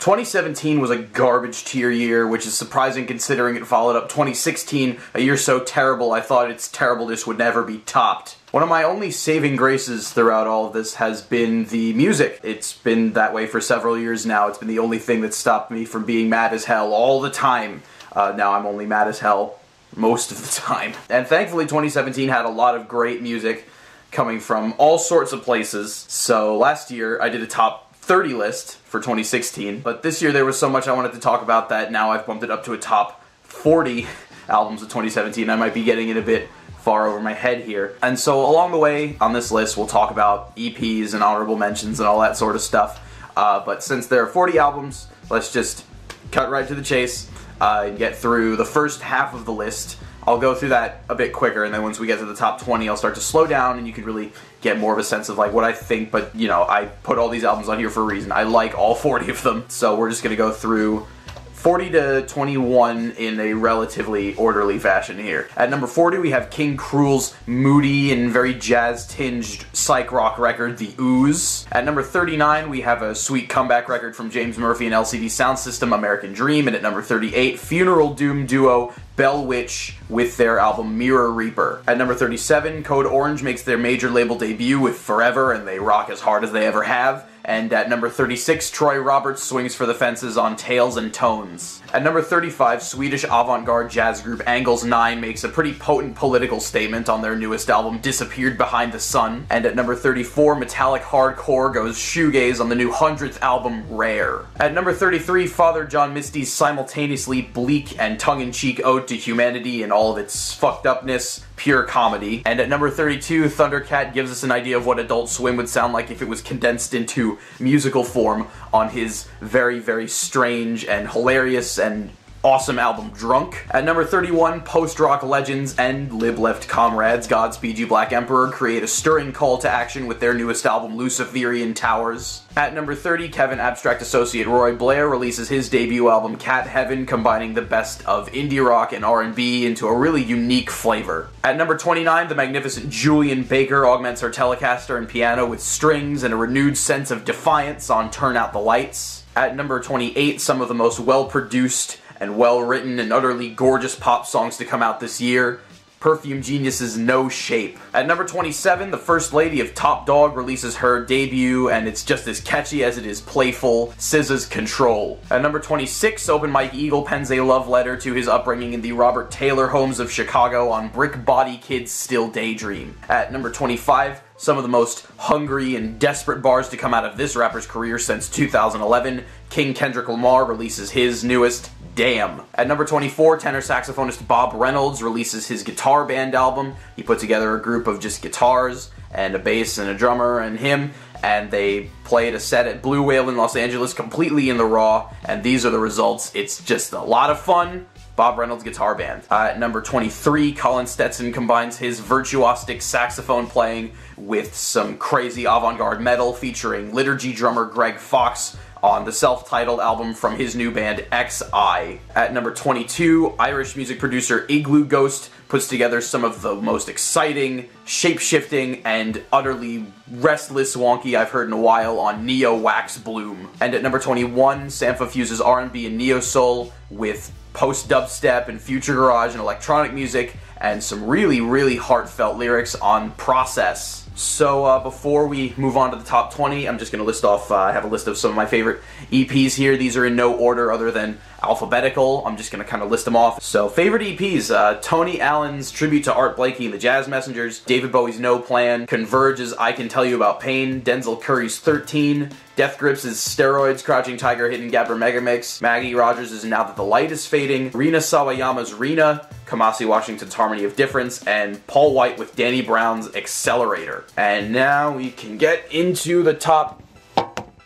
2017 was a garbage tier year, which is surprising considering it followed up 2016, a year so terrible I thought its terribleness would never be topped. One of my only saving graces throughout all of this has been the music. It's been that way for several years now. It's been the only thing that stopped me from being mad as hell all the time. Now I'm only mad as hell most of the time. And thankfully 2017 had a lot of great music coming from all sorts of places. So last year I did a top 30 list for 2016, but this year there was so much I wanted to talk about that now I've bumped it up to a top 40 albums of 2017. I might be getting it a bit far over my head here. And so along the way on this list we'll talk about EPs and honorable mentions and all that sort of stuff. But since there are 40 albums, let's just cut right to the chase and get through the first half of the list. I'll go through that a bit quicker, and then once we get to the top 20 I'll start to slow down and you can really get more of a sense of like what I think, but you know, I put all these albums on here for a reason. I like all 40 of them. So we're just gonna go through 40 to 21 in a relatively orderly fashion here. At number 40 we have King Cruel's moody and very jazz-tinged psych rock record, The Ooze. At number 39 we have a sweet comeback record from James Murphy and LCD Soundsystem, American Dream. And at number 38, Funeral Doom duo Bell Witch with their album Mirror Reaper. At number 37, Code Orange makes their major label debut with Forever, and they rock as hard as they ever have. And at number 36, Troy Roberts swings for the fences on Tales and Tones. At number 35, Swedish avant-garde jazz group Angles 9 makes a pretty potent political statement on their newest album, Disappeared Behind the Sun. And at number 34, metallic hardcore goes shoegaze on the new 100th album, Rare. At number 33, Father John Misty's simultaneously bleak and tongue-in-cheek ode to humanity and all of its fucked upness, pure comedy. And at number 32, Thundercat gives us an idea of what Adult Swim would sound like if it was condensed into musical form on his very, very strange and hilarious and awesome album Drunk. At number 31, post-rock legends and lib-left comrades Godspeed You Black Emperor create a stirring call to action with their newest album Luciferian Towers. At number 30, Kevin Abstract associate Roy Blair releases his debut album Cat Heaven, combining the best of indie rock and R&B into a really unique flavor. At number 29, the magnificent Julian Baker augments her Telecaster and piano with strings and a renewed sense of defiance on Turn Out the Lights. At number 28, some of the most well-produced and well-written and utterly gorgeous pop songs to come out this year, Perfume Genius's No Shape. At number 27, the First Lady of Top Dog releases her debut, and it's just as catchy as it is playful, SZA's Control. At number 26, Open Mike Eagle pens a love letter to his upbringing in the Robert Taylor homes of Chicago on Brick Body Kids' Still Daydream. At number 25, some of the most hungry and desperate bars to come out of this rapper's career since 2011, King Kendrick Lamar releases his newest, Damn. At number 24, tenor saxophonist Bob Reynolds releases his guitar band album. He put together a group of just guitars and a bass and a drummer and him, and they played a set at Blue Whale in Los Angeles completely in the raw, and these are the results. It's just a lot of fun. Bob Reynolds Guitar Band. At number 23, Colin Stetson combines his virtuosic saxophone playing with some crazy avant-garde metal featuring liturgy drummer Greg Fox on the self-titled album from his new band XI. At number 22, Irish music producer Igloo Ghost puts together some of the most exciting, shape-shifting, and utterly restless wonky I've heard in a while on Neo Wax Bloom. And at number 21, Sampha fuses R&B and neo-soul with post-dubstep and future garage and electronic music, and some really, really heartfelt lyrics on Process. So before we move on to the top 20, I'm just going to list off, I have a list of some of my favorite EPs here. These are in no order other than alphabetical. I'm just going to kind of list them off. So favorite EPs, Tony Allen's tribute to Art Blakey and the Jazz Messengers, David Bowie's No Plan, Converge's I Can Tell You About Pain, Denzel Curry's 13, Death Grips' Steroids, Crouching Tiger, Hidden Gapper Megamix, Maggie Rogers' Now That the Light is Fading, Rina Sawayama's Rina, Kamasi Washington's Harmony of Difference, and Paul White with Danny Brown's Accelerator. And now we can get into the top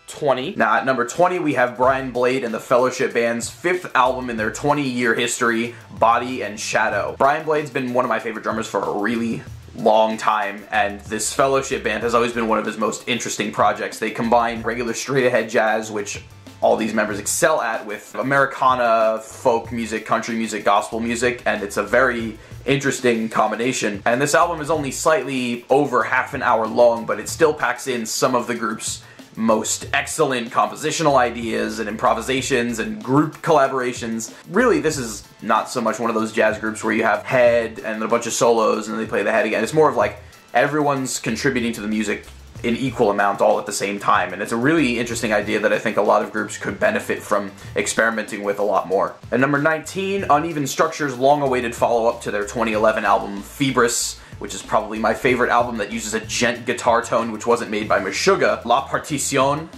20. Now at number 20 we have Brian Blade and the Fellowship Band's 5th album in their 20-year history, Body and Shadow. Brian Blade's been one of my favorite drummers for a really long time, and this Fellowship Band has always been one of his most interesting projects. They combine regular straight-ahead jazz, which all these members excel at, with Americana, folk music, country music, gospel music, and it's a very interesting combination. And this album is only slightly over half an hour long, but it still packs in some of the group's most excellent compositional ideas and improvisations and group collaborations. Really, this is not so much one of those jazz groups where you have head and a bunch of solos and then they play the head again. It's more of like everyone's contributing to the music in equal amount all at the same time, and it's a really interesting idea that I think a lot of groups could benefit from experimenting with a lot more. At number 19, Uneven Structure's long-awaited follow-up to their 2011 album Fibris, which is probably my favorite album that uses a gent guitar tone which wasn't made by Meshuggah. La Partition,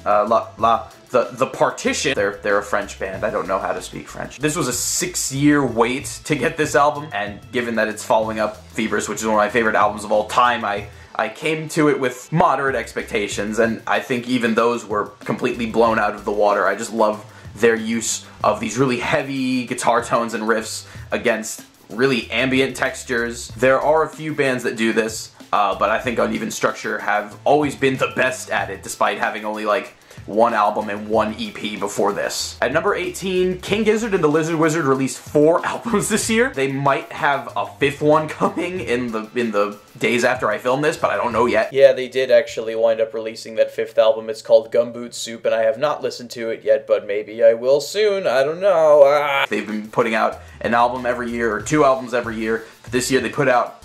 The Partition, they're a French band, I don't know how to speak French. This was a 6-year wait to get this album, and given that it's following up Fibris, which is one of my favorite albums of all time, I came to it with moderate expectations, and I think even those were completely blown out of the water. I just love their use of these really heavy guitar tones and riffs against really ambient textures. There are a few bands that do this, but I think Uneven Structure have always been the best at it, despite having only like one album and one EP before this. At number 18, King Gizzard and the Lizard Wizard released 4 albums this year. They might have a 5th one coming in the days after I film this, but I don't know yet. Yeah, they did actually wind up releasing that 5th album. It's called Gumboot Soup, and I have not listened to it yet, but maybe I will soon. I don't know. They've been putting out an album every year, or 2 albums every year. This year they put out.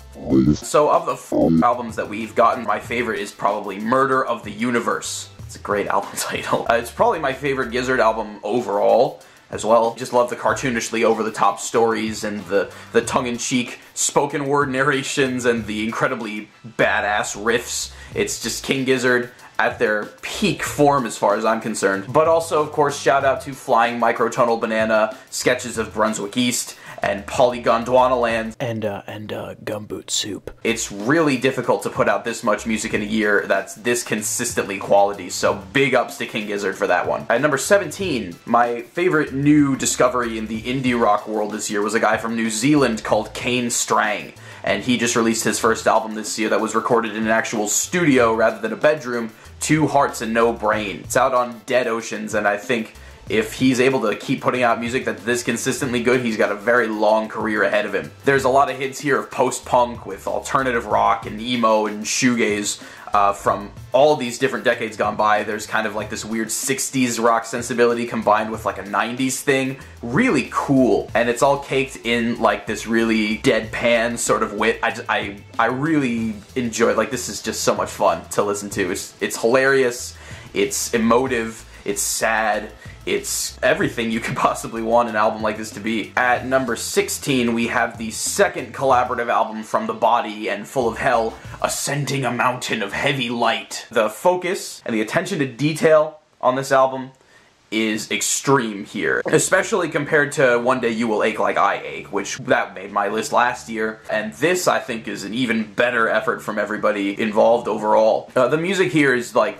So of the 4 albums that we've gotten, my favorite is probably Murder of the Universe. It's a great album title. It's probably my favorite Gizzard album overall as well. Just love the cartoonishly over-the-top stories and the tongue-in-cheek spoken word narrations and the incredibly badass riffs. It's just King Gizzard at their peak form as far as I'm concerned. But also, of course, shout out to Flying Microtonal Banana, Sketches of Brunswick East, and Polygondwana Land, and Gumboot Soup. It's really difficult to put out this much music in a year that's this consistently quality, so big ups to King Gizzard for that one. At number 17, my favorite new discovery in the indie rock world this year was a guy from New Zealand called Kane Strang, and he just released his first album this year that was recorded in an actual studio rather than a bedroom, 2 Hearts and No Brain. It's out on Dead Oceans, and I think if he's able to keep putting out music that's this consistently good, he's got a very long career ahead of him. There's a lot of hits here of post-punk with alternative rock and emo and shoegaze from all these different decades gone by. There's kind of like this weird 60s rock sensibility combined with like a 90s thing. Really cool. And it's all caked in like this really deadpan sort of wit. I really enjoy it. Like, this is just so much fun to listen to. It's hilarious, it's emotive, it's sad, it's everything you could possibly want an album like this to be. At number 16, we have the second collaborative album from The Body and Full of Hell, Ascending a Mountain of Heavy Light. The focus and the attention to detail on this album is extreme here, especially compared to One Day You Will Ache Like I Ache, which that made my list last year, and this I think is an even better effort from everybody involved overall. The music here is like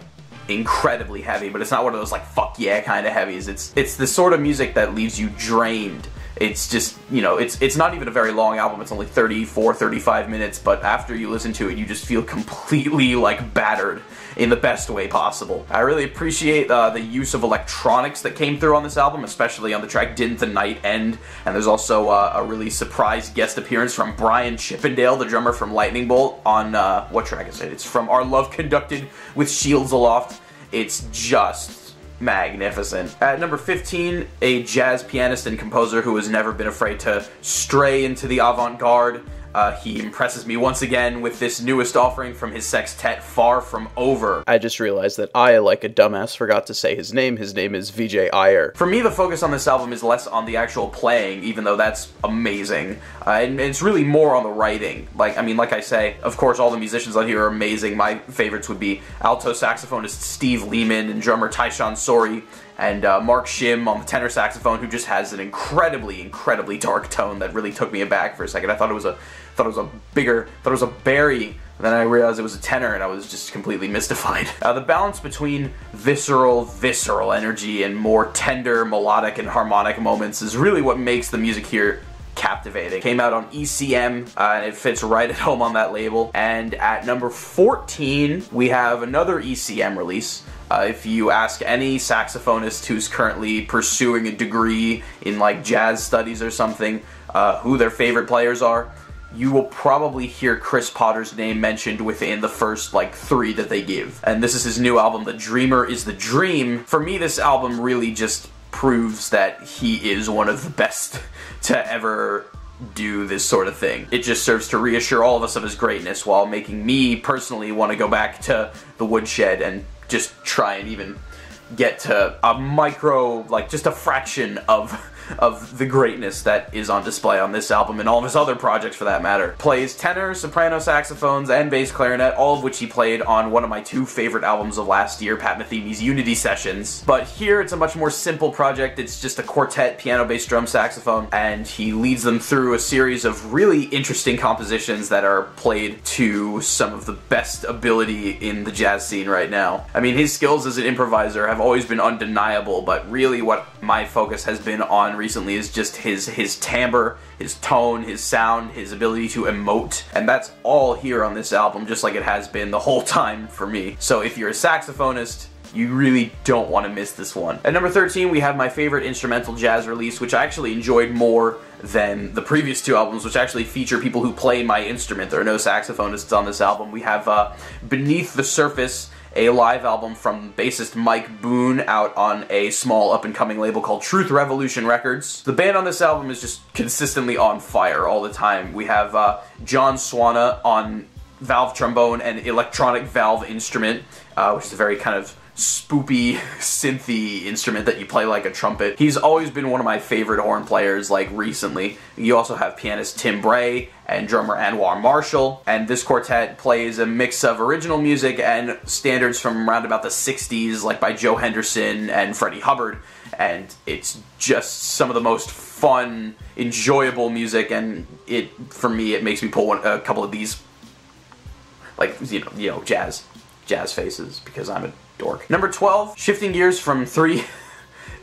incredibly heavy, but it's not one of those like fuck yeah kind of heavies. It's the sort of music that leaves you drained. It's just, you know, it's not even a very long album. It's only 34, 35 minutes, but after you listen to it, you just feel completely like battered in the best way possible. I really appreciate the use of electronics that came through on this album, especially on the track Didn't the Night End, and there's also a really surprise guest appearance from Brian Chippendale, the drummer from Lightning Bolt, on, what track is it? It's from Our Love Conducted with Shields Aloft. It's just magnificent. At number 15, a jazz pianist and composer who has never been afraid to stray into the avant-garde. He impresses me once again with this newest offering from his sextet, Far From Over. I just realized that I, like a dumbass, forgot to say his name. His name is Vijay Iyer. For me, the focus on this album is less on the actual playing, even though that's amazing, and it's really more on the writing. Like I say, of course, all the musicians on here are amazing. My favorites would be alto saxophonist Steve Lehman and drummer Tyshawn Sorey, and Mark Shim on the tenor saxophone, who just has an incredibly, incredibly dark tone that really took me aback for a second. I thought it was a bari, then I realized it was a tenor, and I was just completely mystified. The balance between visceral energy and more tender, melodic, and harmonic moments is really what makes the music here captivating. Came out on ECM, and it fits right at home on that label. And at number 14, we have another ECM release. If you ask any saxophonist who's currently pursuing a degree in like jazz studies or something, who their favorite players are, you will probably hear Chris Potter's name mentioned within the first, like, 3 that they give. And this is his new album, The Dreamer is the Dream. For me, this album really just proves that he is one of the best to ever do this sort of thing. It just serves to reassure all of us of his greatness while making me personally want to go back to the woodshed and just try and even get to a micro, like just a fraction of the greatness that is on display on this album and all of his other projects for that matter. Plays tenor, soprano saxophones, and bass clarinet, all of which he played on one of my 2 favorite albums of last year, Pat Metheny's Unity Sessions. But here it's a much more simple project. It's just a quartet, piano, bass, drum, saxophone, and he leads them through a series of really interesting compositions that are played to some of the best ability in the jazz scene right now. I mean, his skills as an improviser have always been undeniable, but really what my focus has been on recently is just his timbre, his tone, his sound, his ability to emote, and that's all here on this album, just like it has been the whole time for me. So if you're a saxophonist, you really don't want to miss this one. At number 13, we have my favorite instrumental jazz release, which I actually enjoyed more than the previous 2 albums, which actually feature people who play my instrument. There are no saxophonists on this album. We have Beneath the Surface, a live album from bassist Mike Boone out on a small up-and-coming label called Truth Revolution Records. The band on this album is just consistently on fire all the time. We have John Swana on valve trombone and electronic valve instrument, which is a very kind of spoopy, synthy instrument that you play like a trumpet. He's always been one of my favorite horn players, like, recently. You also have pianist Tim Bray and drummer Anwar Marshall, and this quartet plays a mix of original music and standards from around about the 60s, like by Joe Henderson and Freddie Hubbard, and it's just some of the most fun, enjoyable music, and for me, it makes me pull a couple of these, like, you know, jazz faces, because I'm a dork. Number 12, shifting gears from 3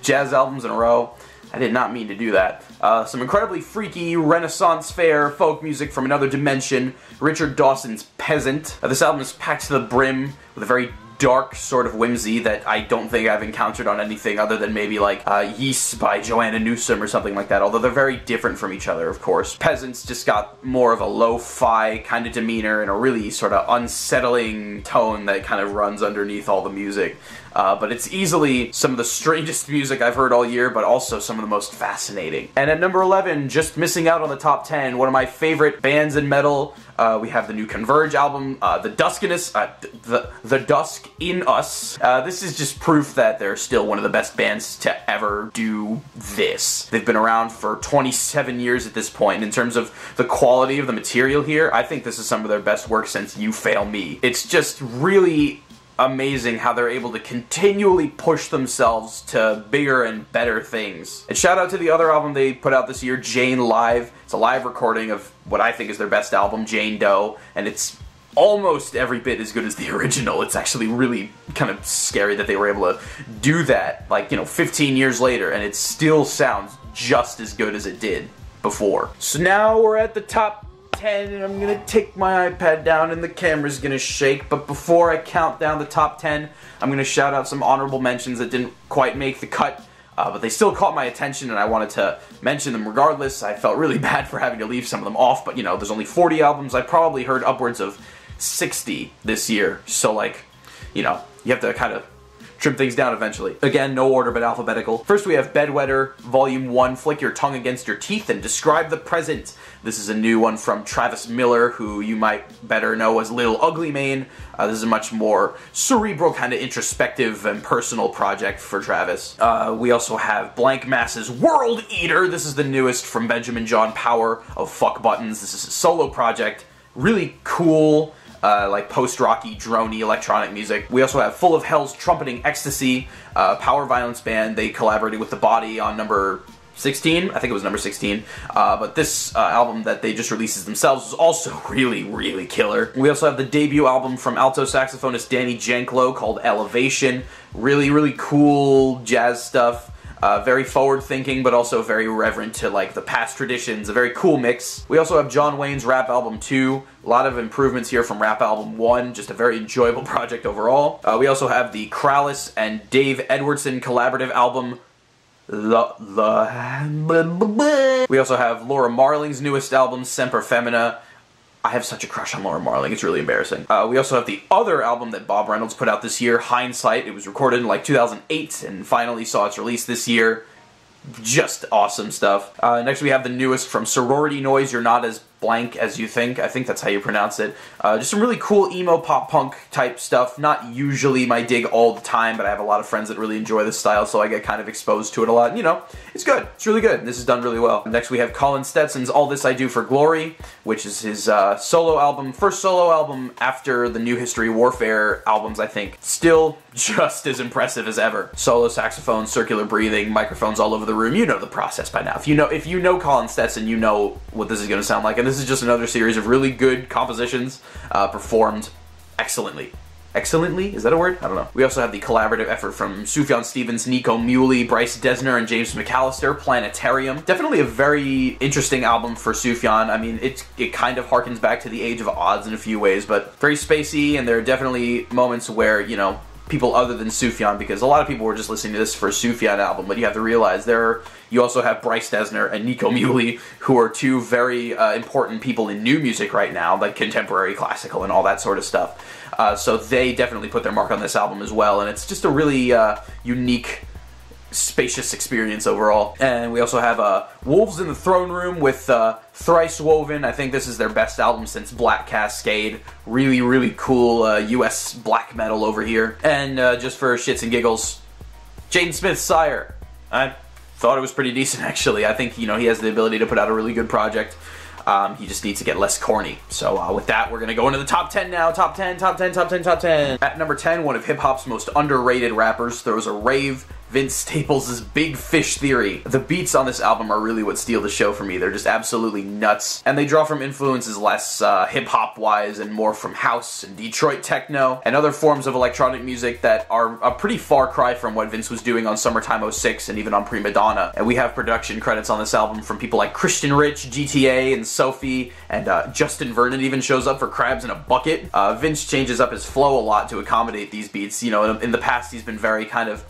jazz albums in a row. I did not mean to do that. Some incredibly freaky, Renaissance fair folk music from another dimension. Richard Dawson's Peasant. This album is packed to the brim with a very dark sort of whimsy that I don't think I've encountered on anything other than maybe like Yeast by Joanna Newsom or something like that, although they're very different from each other, of course. Peasants just got more of a lo-fi kind of demeanor and a really sort of unsettling tone that kind of runs underneath all the music. But it's easily some of the strangest music I've heard all year, but also some of the most fascinating. And at number 11, just missing out on the top 10, one of my favorite bands in metal, we have the new Converge album, The Dusk in Us. This is just proof that they're still one of the best bands to ever do this. They've been around for 27 years at this point. In terms of the quality of the material here, I think this is some of their best work since You Fail Me. It's just really amazing how they're able to continually push themselves to bigger and better things. And shout out to the other album they put out this year, Jane Live. It's a live recording of what I think is their best album, Jane Doe, and it's almost every bit as good as the original. It's actually really kind of scary that they were able to do that, like, 15 years later, and it still sounds just as good as it did before. So now we're at the top 10, and I'm gonna take my iPad down and the camera's gonna shake, but before I count down the top 10, I'm gonna shout out some honorable mentions that didn't quite make the cut, but they still caught my attention and I wanted to mention them regardless. I felt really bad for having to leave some of them off, but there's only 40 albums. I probably heard upwards of 60 this year, so like, you have to kind of trim things down eventually. Again, no order but alphabetical. First we have Bedwetter, Volume 1, Flick Your Tongue Against Your Teeth and Describe the Present. This is a new one from Travis Miller, who you might better know as Lil Ugly Mane. This is a much more cerebral, kind of introspective and personal project for Travis. We also have Blank Mass's World Eater. This is the newest from Benjamin John Power of Fuck Buttons. This is a solo project. Really cool, like post-rocky, droney electronic music. We also have Full of Hell's Trumpeting Ecstasy, power violence band. They collaborated with The Body on number 16, I think it was number 16, but this album that they just released themselves was also really, really killer. We also have the debut album from alto saxophonist Danny Janklow called Elevation. Really, really cool jazz stuff. Very forward-thinking, but also very reverent to like the past traditions. A very cool mix. We also have John Wayne's Rap Album 2. A lot of improvements here from Rap Album 1. Just a very enjoyable project overall. We also have the Krallis and Dave Edwardson collaborative album We also have Laura Marling's newest album, Semper Femina. I have such a crush on Laura Marling, it's really embarrassing. We also have the other album that Bob Reynolds put out this year, Hindsight. It was recorded in like 2008 and finally saw its release this year. Just awesome stuff. Next we have the newest from Sorority Noise, You're Not As Blank As You Think. I think that's how you pronounce it. Just some really cool emo pop punk type stuff. Not usually my dig all the time, but I have a lot of friends that really enjoy this style, so I get kind of exposed to it a lot. And, you know, it's good. It's really good. This is done really well. Next we have Colin Stetson's All This I Do for Glory, which is his solo album. First solo album after the New History Warfare albums, I think. Still just as impressive as ever. Solo saxophone, circular breathing, microphones all over the room. You know the process by now. If you know Colin Stetson, you know what this is going to sound like. And this is just another series of really good compositions performed excellently. Excellently? Is that a word? I don't know. We also have the collaborative effort from Sufjan Stevens, Nico Muhly, Bryce Dessner, and James McAllister, Planetarium. Definitely a very interesting album for Sufjan. I mean, it kind of harkens back to the Age of Odds in a few ways, but very spacey, and there are definitely moments where, you know, people other than Sufjan, because a lot of people were just listening to this for a Sufjan album, but you have to realize you also have Bryce Dessner and Nico Muhly, who are two very important people in new music right now, like contemporary classical and all that sort of stuff. So they definitely put their mark on this album as well, and it's just a really unique, spacious experience overall. And we also have Wolves in the Throne Room with Thrice Woven. I think this is their best album since Black Cascade. Really, really cool US black metal over here. And just for shits and giggles, Jaden Smith's Sire. I thought it was pretty decent, actually. I think, you know, he has the ability to put out a really good project. He just needs to get less corny. So with that, we're going to go into the top 10 now. Top 10, top 10, top 10, top 10. At number 10, one of hip-hop's most underrated rappers throws a rave, Vince Staples' Big Fish Theory. The beats on this album are really what steal the show for me. They're just absolutely nuts. And they draw from influences less hip-hop-wise and more from house and Detroit techno and other forms of electronic music that are a pretty far cry from what Vince was doing on Summertime '06 and even on Prima Donna. And we have production credits on this album from people like Christian Rich, GTA, and Sophie, and Justin Vernon even shows up for Crabs in a Bucket. Vince changes up his flow a lot to accommodate these beats. You know, in the past he's been very kind of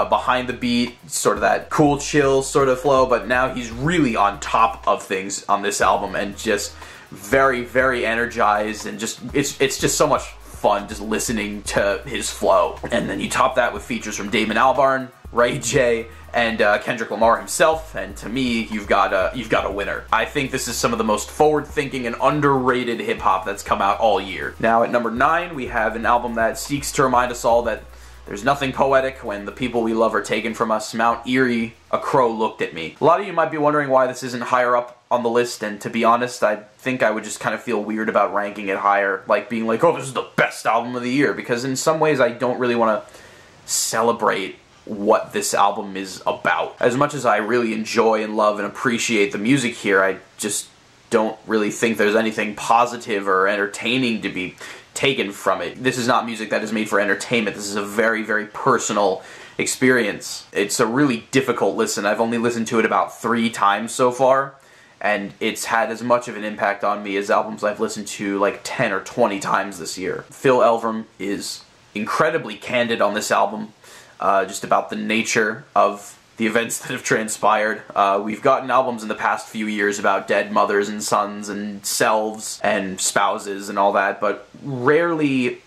behind the beat, sort of that cool, chill sort of flow, but now he's really on top of things on this album and just very, very energized, and just it's just so much fun just listening to his flow. And then you top that with features from Damon Albarn, Ray J, and Kendrick Lamar himself, and to me, you've got a winner. I think this is some of the most forward-thinking and underrated hip-hop that's come out all year. Now at number 9, we have an album that seeks to remind us all that there's nothing poetic when the people we love are taken from us. Mount Erie, A Crow Looked at Me. A lot of you might be wondering why this isn't higher up on the list, and to be honest, I think I would just kind of feel weird about ranking it higher, like being like, oh, this is the best album of the year, because in some ways I don't really want to celebrate what this album is about. As much as I really enjoy and love and appreciate the music here, I just don't really think there's anything positive or entertaining to be taken from it. This is not music that is made for entertainment. This is a very, very personal experience. It's a really difficult listen. I've only listened to it about 3 times so far, and it's had as much of an impact on me as albums I've listened to like 10 or 20 times this year. Phil Elverum is incredibly candid on this album, just about the nature of the events that have transpired. We've gotten albums in the past few years about dead mothers and sons and selves and spouses and all that, but rarely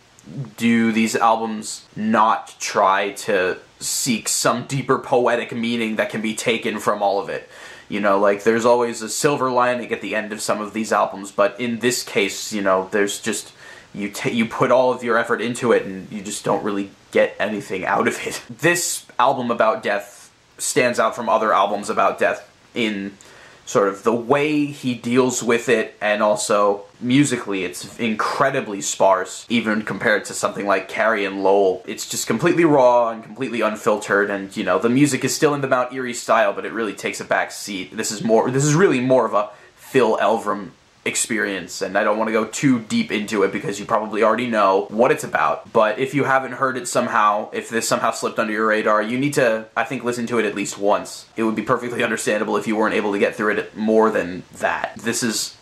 do these albums not try to seek some deeper poetic meaning that can be taken from all of it. You know, like, there's always a silver lining at the end of some of these albums, but in this case, you know, there's just, you put all of your effort into it and you just don't really get anything out of it. This album about death stands out from other albums about death in sort of the way he deals with it, and also musically it's incredibly sparse, even compared to something like Carrie and Lowell. It's just completely raw and completely unfiltered, and, you know, the music is still in the Mount Erie style, but it really takes a back seat. This is really more of a Phil Elverum experience, and I don't want to go too deep into it because you probably already know what it's about, but if you haven't heard it somehow, if this somehow slipped under your radar, you need to, I think, listen to it at least once. It would be perfectly understandable if you weren't able to get through it more than that. This is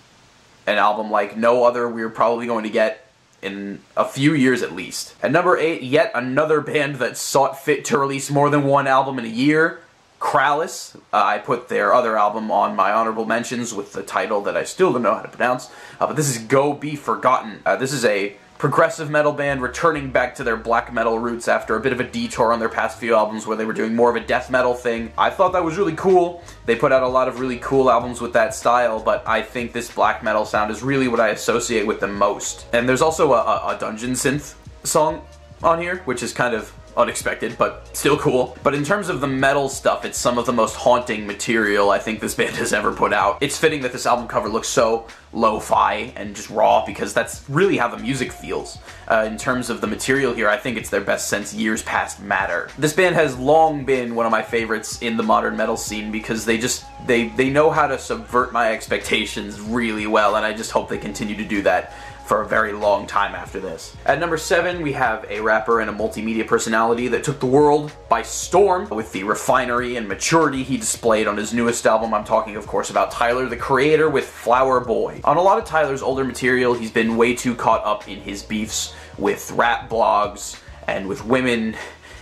an album like no other we're probably going to get in a few years at least. At number 8, yet another band that sought fit to release more than one album in a year, Krallis. I put their other album on my honorable mentions with the title that I still don't know how to pronounce, but this is Go Be Forgotten. This is a progressive metal band returning back to their black metal roots after a bit of a detour on their past few albums where they were doing more of a death metal thing. I thought that was really cool. They put out a lot of really cool albums with that style, but I think this black metal sound is really what I associate with them most. And there's also a dungeon synth song on here, which is kind of unexpected, but still cool. But in terms of the metal stuff, it's some of the most haunting material I think this band has ever put out. It's fitting that this album cover looks so lo-fi and just raw, because that's really how the music feels. In terms of the material here, I think it's their best since Years Past Matter. This band has long been one of my favorites in the modern metal scene because they know how to subvert my expectations really well, and I just hope they continue to do that for a very long time after this. At number 7, we have a rapper and a multimedia personality that took the world by storm with the refinery and maturity he displayed on his newest album. I'm talking, of course, about Tyler, the Creator, with Flower Boy. On a lot of Tyler's older material, he's been way too caught up in his beefs with rap blogs and with women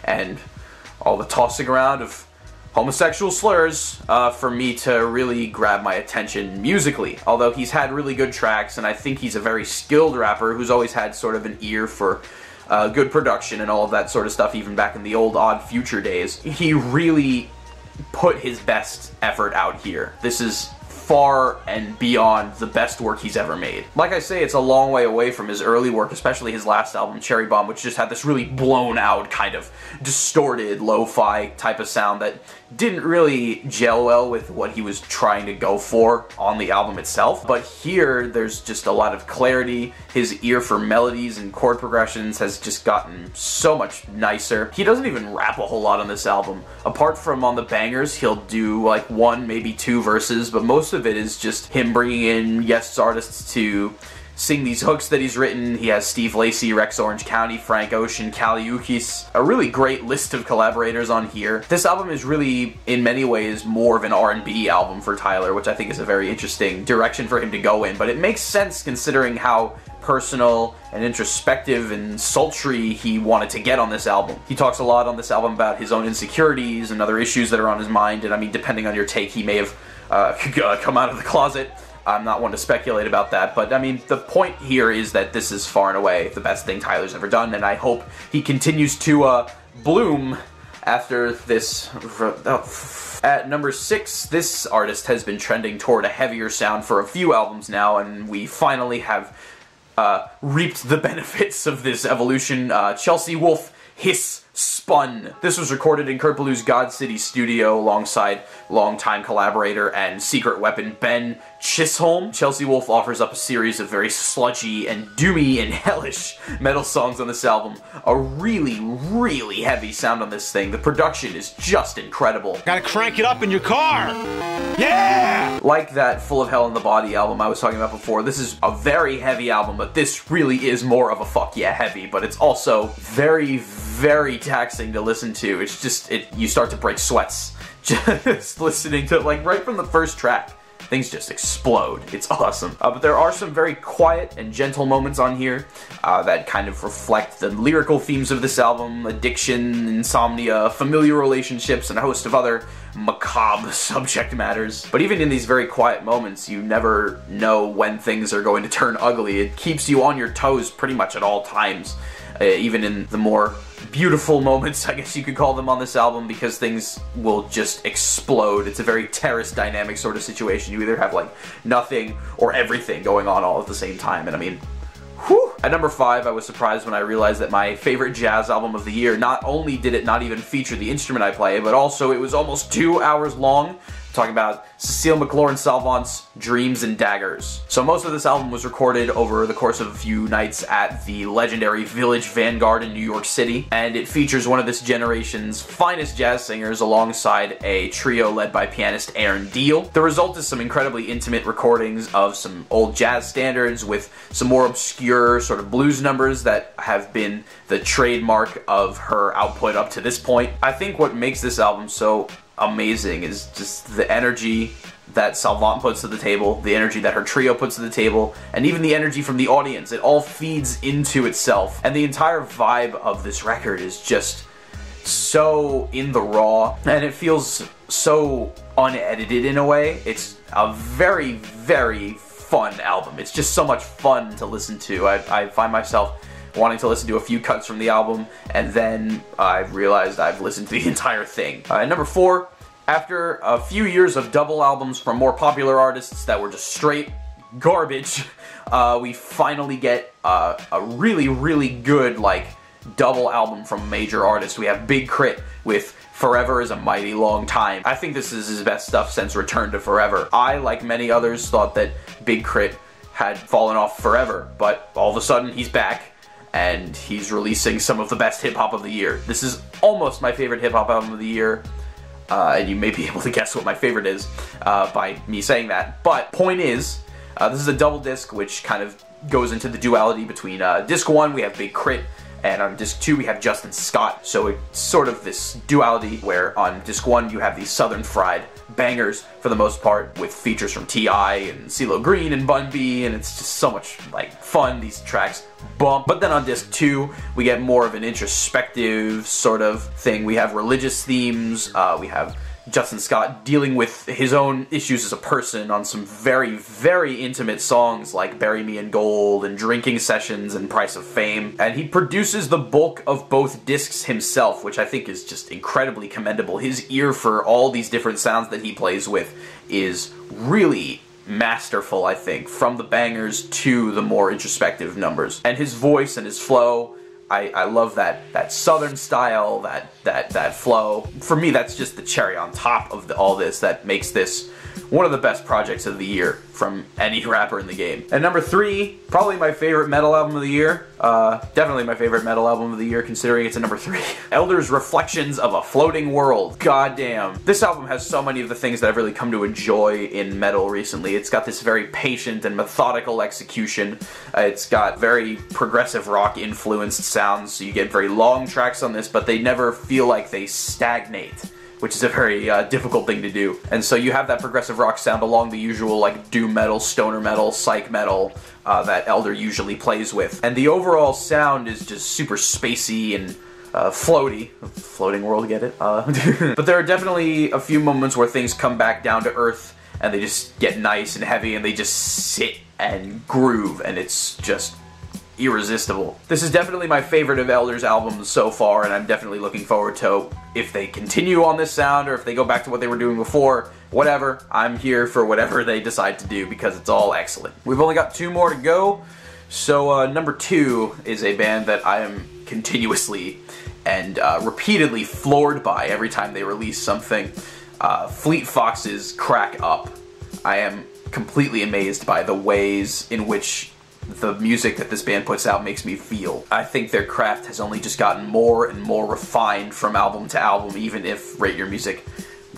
and all the tossing around of homosexual slurs for me to really grab my attention musically. Although he's had really good tracks, and I think he's a very skilled rapper who's always had sort of an ear for good production and all of that sort of stuff, even back in the old Odd Future days. He really put his best effort out here. This is far and beyond the best work he's ever made. Like I say, it's a long way away from his early work, especially his last album, Cherry Bomb, which just had this really blown out, kind of distorted, lo-fi type of sound that didn't really gel well with what he was trying to go for on the album itself. But here, there's just a lot of clarity. His ear for melodies and chord progressions has just gotten so much nicer. He doesn't even rap a whole lot on this album. Apart from on the bangers, he'll do like 1, maybe 2 verses, but most of it is just him bringing in guest artists to sing these hooks that he's written. He has Steve Lacy, Rex Orange County, Frank Ocean, Kaliukis, a really great list of collaborators on here. This album is really, in many ways, more of an R&B album for Tyler, which I think is a very interesting direction for him to go in, but it makes sense considering how personal and introspective and sultry he wanted to get on this album. He talks a lot on this album about his own insecurities and other issues that are on his mind, and I mean, depending on your take, he may have come out of the closet. I'm not one to speculate about that, but I mean, the point here is that this is far and away the best thing Tyler's ever done, and I hope he continues to bloom after this. At number 6, this artist has been trending toward a heavier sound for a few albums now, and we finally have reaped the benefits of this evolution. Chelsea Wolfe, Hiss Spun. This was recorded in Kurt Ballew's God City studio alongside longtime collaborator and Secret Weapon Ben Chisholm. Chelsea Wolfe offers up a series of very sludgy and doomy and hellish metal songs on this album. A really, really heavy sound on this thing. The production is just incredible. Gotta crank it up in your car! Yeah! Like that Full of Hell in the Body album I was talking about before, this is a very heavy album, but this really is more of a fuck yeah heavy, but it's also very, very taxing to listen to. It's just, you start to break sweats just listening to it, like right from the first track. Things just explode. It's awesome. But there are some very quiet and gentle moments on here that kind of reflect the lyrical themes of this album: addiction, insomnia, familiar relationships, and a host of other macabre subject matters. But even in these very quiet moments, you never know when things are going to turn ugly. It keeps you on your toes pretty much at all times, even in the more beautiful moments, I guess you could call them, on this album, because things will just explode. It's a very Terrace dynamic sort of situation. You either have like nothing or everything going on all at the same time, and I mean, whew. At number 5, I was surprised when I realized that my favorite jazz album of the year, not only did it not even feature the instrument I play, but also it was almost 2 hours long. Talking about Cecile McLaurin-Salvant's Dreams and Daggers. So most of this album was recorded over the course of a few nights at the legendary Village Vanguard in New York City, and it features one of this generation's finest jazz singers alongside a trio led by pianist Aaron Deal. The result is some incredibly intimate recordings of some old jazz standards with some more obscure sort of blues numbers that have been the trademark of her output up to this point. I think what makes this album so amazing is just the energy that Salvant puts to the table, the energy that her trio puts to the table, and even the energy from the audience. It all feeds into itself, and the entire vibe of this record is just so in the raw, and it feels so unedited in a way. It's a very, very fun album. It's just so much fun to listen to. I find myself wanting to listen to a few cuts from the album, and then I realized I've listened to the entire thing. Number 4, after a few years of double albums from more popular artists that were just straight garbage, we finally get a really, really good, like, double album from a major artist. We have Big K.r.i.t. with Forever is a Mighty Long Time. I think this is his best stuff since Return to Forever. I, like many others, thought that Big K.r.i.t. had fallen off forever, but all of a sudden he's back, and he's releasing some of the best hip-hop of the year. This is almost my favorite hip-hop album of the year, and you may be able to guess what my favorite is by me saying that. But point is, this is a double disc, which kind of goes into the duality between disc 1, we have Big K.r.i.t., and on disc 2 we have Justin Scott. So it's sort of this duality where on disc 1 you have these southern fried bangers for the most part, with features from T.I. and CeeLo Green and Bun B, and it's just so much like fun. These tracks bump. But then on disc 2 we get more of an introspective sort of thing. We have religious themes, we have Justin Scott dealing with his own issues as a person on some very, very intimate songs like Bury Me in Gold and Drinking Sessions and Price of Fame. And he produces the bulk of both discs himself, which I think is just incredibly commendable. His ear for all these different sounds that he plays with is really masterful, I think, from the bangers to the more introspective numbers. And his voice and his flow, I love that southern style, that flow. For me, that's just the cherry on top of all this that makes this one of the best projects of the year from any rapper in the game. And number 3, probably my favorite metal album of the year. Definitely my favorite metal album of the year, considering it's a number 3. Elder's Reflections of a Floating World. Goddamn. This album has so many of the things that I've really come to enjoy in metal recently. It's got this very patient and methodical execution. It's got very progressive rock influenced sounds, so you get very long tracks on this, but they never feel like they stagnate, which is a very difficult thing to do. And so you have that progressive rock sound along the usual like doom metal, stoner metal, psych metal that Elder usually plays with. And the overall sound is just super spacey and floaty. Floating world, get it? But there are definitely a few moments where things come back down to earth and they just get nice and heavy and they just sit and groove, and it's just irresistible. This is definitely my favorite of Elder's albums so far, and I'm definitely looking forward to if they continue on this sound or if they go back to what they were doing before. Whatever, I'm here for whatever they decide to do because it's all excellent. We've only got 2 more to go, so number 2 is a band that I am continuously and repeatedly floored by every time they release something. Fleet Fox's Crack Up. I am completely amazed by the ways in which the music that this band puts out makes me feel. I think their craft has only just gotten more and more refined from album to album, even if Rate Your Music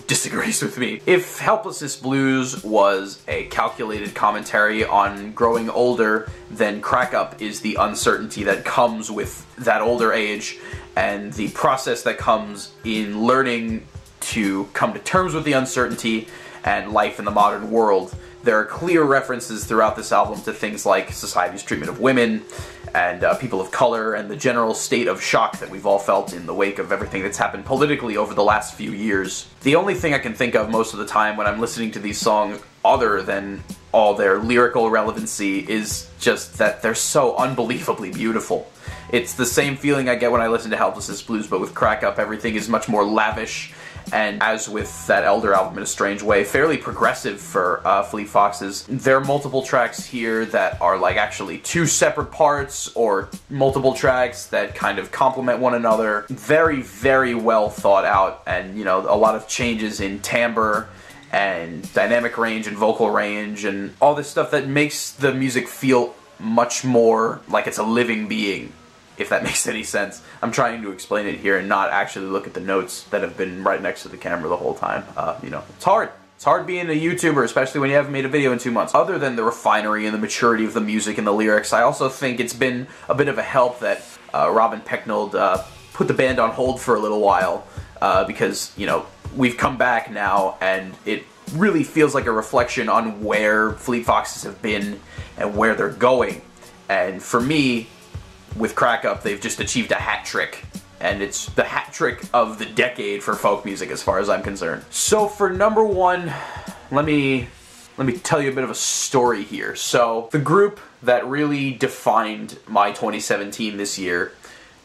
disagrees with me. If Helplessness Blues was a calculated commentary on growing older, then Crack Up is the uncertainty that comes with that older age and the process that comes in learning to come to terms with the uncertainty and life in the modern world. There are clear references throughout this album to things like society's treatment of women and people of color and the general state of shock that we've all felt in the wake of everything that's happened politically over the last few years. The only thing I can think of most of the time when I'm listening to these songs, other than all their lyrical relevancy, is just that they're so unbelievably beautiful. It's the same feeling I get when I listen to Helplessness Blues, but with Crack Up, everything is much more lavish, and as with that Elder album in a strange way, fairly progressive for Fleet Foxes. There are multiple tracks here that are like actually 2 separate parts, or multiple tracks that kind of complement one another. Very, very well thought out, and you know, a lot of changes in timbre and dynamic range and vocal range and all this stuff that makes the music feel much more like it's a living being, if that makes any sense. I'm trying to explain it here and not actually look at the notes that have been right next to the camera the whole time. You know, it's hard. It's hard being a YouTuber, especially when you haven't made a video in 2 months. Other than the refinery and the maturity of the music and the lyrics, I also think it's been a bit of a help that Robin Pecknold put the band on hold for a little while, because, you know, we've come back now and it really feels like a reflection on where Fleet Foxes have been and where they're going. And for me, with Crack Up, they've just achieved a hat trick and it's the hat trick of the decade for folk music as far as I'm concerned. So for number one, let me tell you a bit of a story here. So the group that really defined my 2017 this year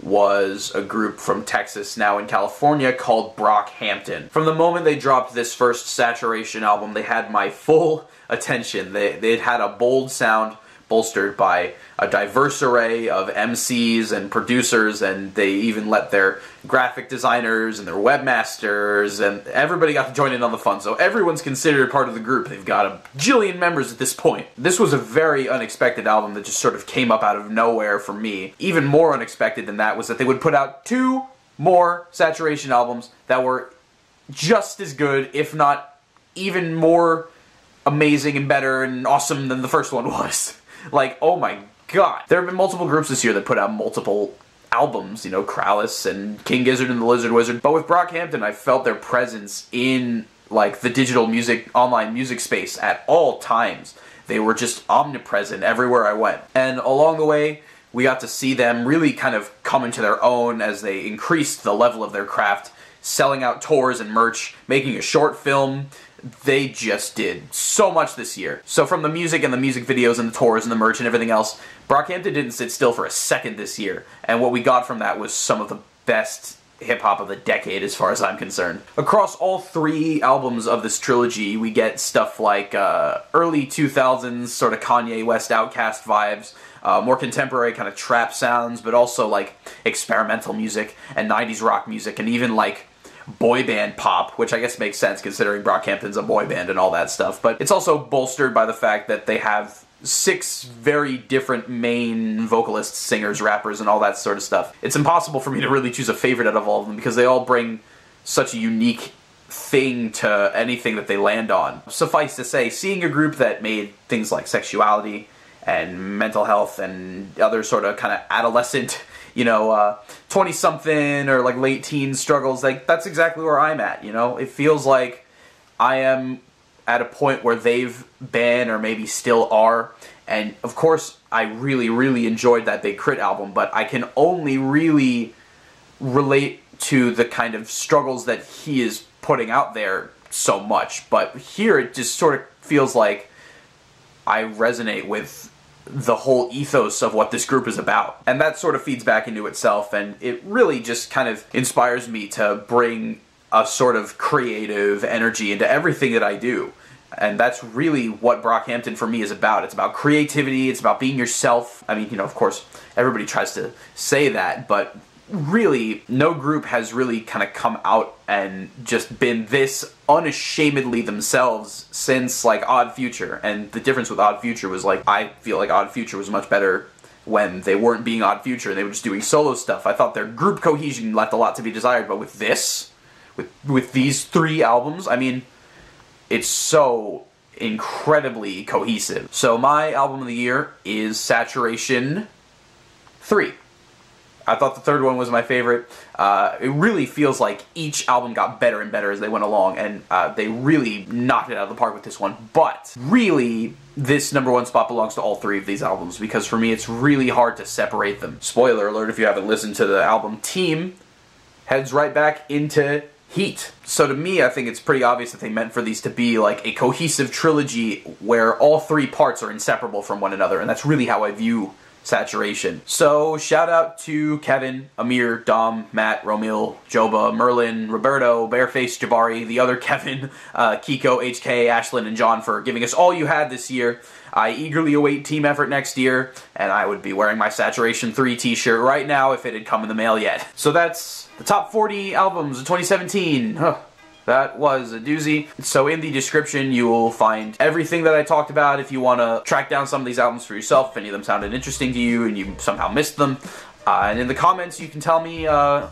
was a group from Texas, now in California, called Brockhampton. From the moment they dropped this first Saturation album, they had my full attention. They'd had a bold sound bolstered by a diverse array of MCs and producers, and they even let their graphic designers and their webmasters and everybody got to join in on the fun. So everyone's considered part of the group. They've got a jillion members at this point. This was a very unexpected album that just sort of came up out of nowhere for me. Even more unexpected than that was that they would put out 2 more Saturation albums that were just as good, if not even more amazing and better and awesome than the first one was. Like, oh my god. There have been multiple groups this year that put out multiple albums, you know, k.r.i.t and King Gizzard and the Lizard Wizard. But with Brockhampton, I felt their presence in, like, the digital music, online music space at all times. They were just omnipresent everywhere I went. And along the way, we got to see them really kind of come into their own as they increased the level of their craft, selling out tours and merch, making a short film. They just did so much this year. So from the music and the music videos and the tours and the merch and everything else, Brockhampton didn't sit still for a second this year. And what we got from that was some of the best hip-hop of the decade as far as I'm concerned. Across all 3 albums of this trilogy, we get stuff like early 2000s sort of Kanye West Outkast vibes, more contemporary kind of trap sounds, but also like experimental music and 90s rock music, and even like boy band pop, which I guess makes sense considering Brockhampton's a boy band and all that stuff. But it's also bolstered by the fact that they have 6 very different main vocalists, singers, rappers, and all that sort of stuff. It's impossible for me to really choose a favorite out of all of them because they all bring such a unique thing to anything that they land on. Suffice to say, seeing a group that made things like sexuality and mental health and other sort of kind of adolescent, you know, 20-something or like late teen struggles, like that's exactly where I'm at, you know? It feels like I am at a point where they've been or maybe still are, and of course I really, really enjoyed that big Krit album, but I can only really relate to the kind of struggles that he is putting out there so much. But here it just sort of feels like I resonate with the whole ethos of what this group is about. And that sort of feeds back into itself, and it really just kind of inspires me to bring a sort of creative energy into everything that I do. And that's really what Brockhampton for me is about. It's about creativity, it's about being yourself. I mean, you know, of course, everybody tries to say that, but really, no group has really kind of come out and just been this unashamedly themselves since, like, Odd Future. And the difference with Odd Future was, like, I feel like Odd Future was much better when they weren't being Odd Future, they were just doing solo stuff. I thought their group cohesion left a lot to be desired, but with this, with these 3 albums, I mean, it's so incredibly cohesive. So my album of the year is Saturation 3. I thought the 3rd one was my favorite. It really feels like each album got better and better as they went along, and they really knocked it out of the park with this one. But really, this #1 spot belongs to all 3 of these albums, because for me it's really hard to separate them. Spoiler alert if you haven't listened to the album, Team heads right back into Heat. So to me, I think it's pretty obvious that they meant for these to be like a cohesive trilogy where all 3 parts are inseparable from one another, and that's really how I view Saturation. So, shout out to Kevin, Amir, Thom, Matt, Romil, Joba, Merlin, Roberto, Bareface, Jabari, the other Kevin, Kiko, HK, Ashlyn, and John for giving us all you had this year. I eagerly await team effort next year, and I would be wearing my Saturation 3 t-shirt right now if it had come in the mail yet. So that's the top 40 albums of 2017. Huh. That was a doozy. So in the description you will find everything that I talked about if you want to track down some of these albums for yourself, if any of them sounded interesting to you and you somehow missed them. And in the comments you can tell me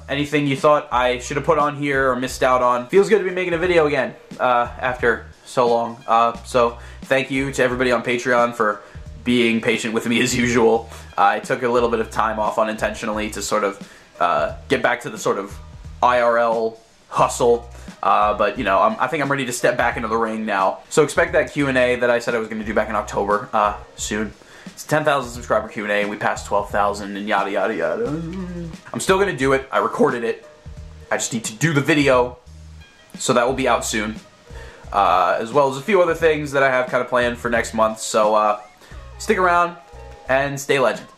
anything you thought I should have put on here or missed out on. Feels good to be making a video again after so long. So thank you to everybody on Patreon for being patient with me as usual. I took a little bit of time off unintentionally to sort of get back to the sort of IRL hustle. But, you know, I think I'm ready to step back into the ring now. So expect that Q&A that I said I was going to do back in October soon. It's a 10,000 subscriber Q&A, and we passed 12,000 and yada yada yada. I'm still gonna do it. I recorded it. I just need to do the video, so that will be out soon. As well as a few other things that I have kind of planned for next month. So stick around and stay legend.